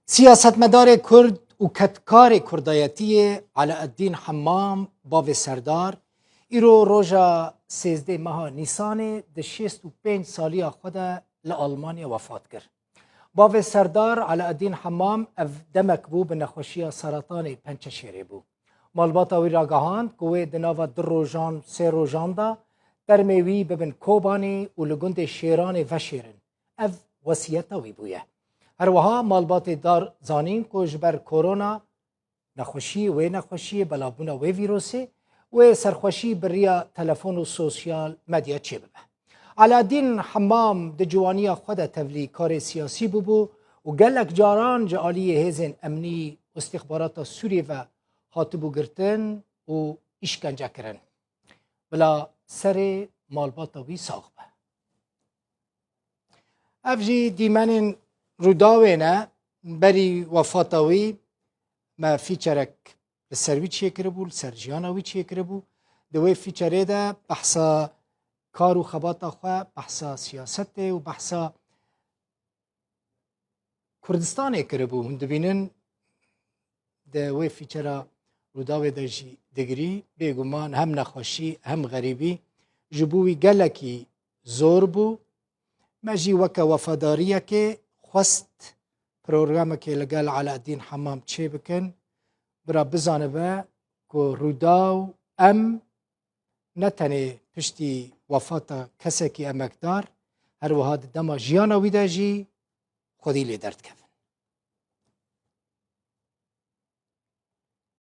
سیاستمدار کرد و کتکار کردایتی علاءالدین حمام باو سردار ایرو روژا 13 ماه نیسان ده 65 سالی خود لآلمانیا وفات کرد. باو سردار علاءالدین حمام اف دمک بو به نخوشی سرطان پنچشیره بو. مالباتا وی را گهاند که وی دناوا در روژان سه روژان دا درمیوی ببن کوبانی و لگند شیران وشیرن. اف وصیتا وی بویه. هر وها مالبات دار زانین که جبر کرونا نخوشی بلابونا و ویروسی و سرخوشی بریا تلفن و سوسیال مدیا چه ببه. علاءالدین حمام د جوانی خود تولی کار سیاسی بو و گلک جاران جعالی هزن امنی و استخبارات سوریه و هاتبو گرتن و اشکنجه کرن. بلا سر مالبات وی ساغ به. افجی دیمن روداوینه بری وفاتاوی ما فیچرک سروی چیه کربو سرجیاناوی چیه کربو دوی فیچره ده بحثا کار و خباتا خواه بحثا سیاست و بحثا کردستان کربو هند بینن دوی فیچره روداوی ده جی دگری بیگمان هم نخوشی هم غریبی جبوی گلکی زور بو مجی وکا وفاداریه که خواست پروگرام که لگل علاءالدین حمام چه بکن برا بزانه به که روداو ام نتنه پشتی وفات کسی که امکدار هر وها دما جیانا ویده جی خودی لی درد کن.